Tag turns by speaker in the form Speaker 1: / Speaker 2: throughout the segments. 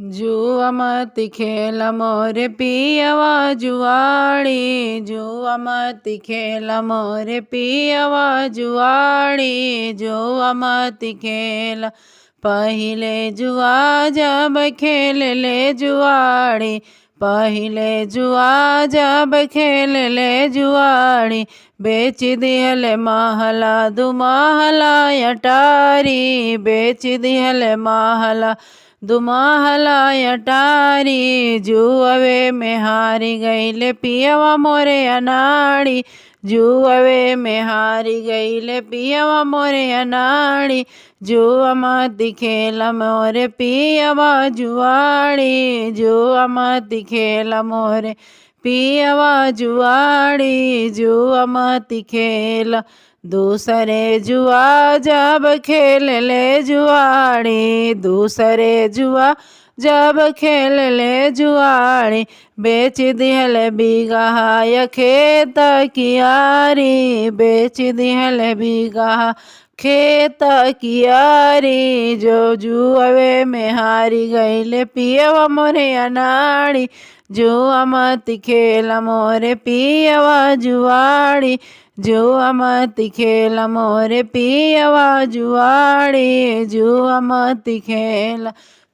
Speaker 1: जुआ मत खेल मोरे पियवा जुआड़ी, जुआ मत खेल मोरे पियवा जुआड़ी, जुआ मत खेल। पहिले जुआ जब खेल ले जुआड़ी, पहिले जुआ जब खेल ले जुआड़ी, बेच दिहल महला दु महला अटारी, बेच दिहल महला दु महला अटारी। जुअवे में हारी गईले पियवा मोरे अनाड़ी, जुअवे में हारी गईले पियवा मोरे अनाड़ी, जुआ मत खेल मोरे पियवा जुआड़ी, जुआ मत खेल मोरे पियवा जुआड़ी, जुआ मत खेल। दूसरे जुआ जब खेल ले जुआड़ी, दूसरे जुआ जब खेल ले जुआड़ी, बेच दिहल बीघा खेत कियारी, बेच दिहल बीघा खेत कियारी। जो जुअवे में हारी गईले पियवा मोरे अनाड़ी, जुआ मत खेल मोरे पियवा जुआड़ी, जुआ मत खेल मोरे पियवा जुआड़ी, जुआ मत खेल।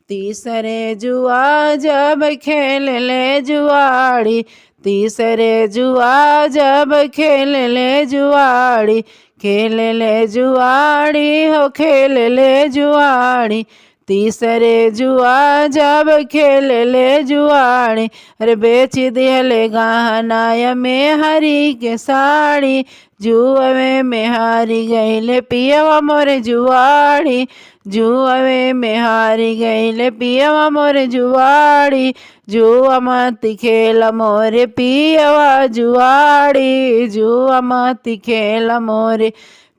Speaker 1: तीसरे जुआ जब खेल ले जुआड़ी, तीसरे जुआ जब खेल ले जुआड़ी, खेल ले जुआड़ी हो खेल ले जुआड़ी, तीसरे जुआ जब खेल ले जुआड़ी, अरे बेच दिहले गहना में हरी के साड़ी, जुअवे में हारी गईले पियवा मोरे जुआड़ी, जुअवे में हारी गईले पियवा मोरे जुआड़ी, जुआ मत खेल मोरे पियवा जुआड़ी, जुआ मत खेल मोरे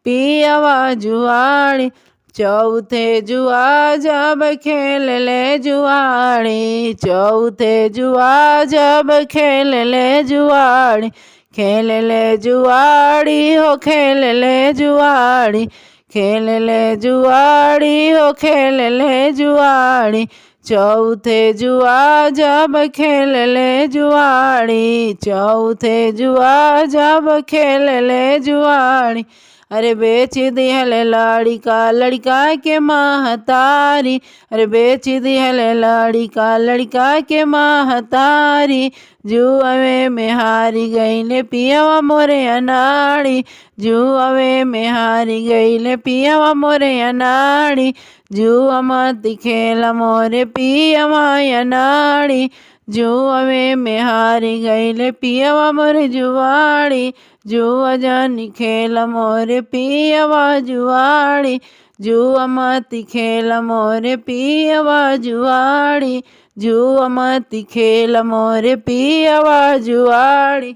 Speaker 1: पियवा जुआड़ी। चौथे जुआ जब खेल ले जुआड़ी, चौथे जुआ जब खेल ले जुआड़ी, खेल ले जुआड़ी हो खेल ले जुआड़ी, खेल ले जुआड़ी हो खेल ले जुआड़ी, चौथे जुआ जब खेल ले जुआड़ी, चौथे जुआ जब खेल ले जुआड़ी, अरे बेच दिहल लड़का लड़का के महतारी, अरे बेच दिहल लड़का लड़का के महतारी, जुअवे में हारी गईले पियवा मोरे अनाड़ी, जुअवे में हारी गईले पियवा मोरे अनाड़ी, जुआ मत खेल मोरे पियवा अनाड़ी, जुअवे में हारी गईले पियवा मोरे जुआड़ी, जुआ जानी खेल मोरे पियवा जुआड़ी, जुआ मत खेल मोरे पियवा जुआड़ी, जुआ मत खेल मोरे पियवा जुआड़ी।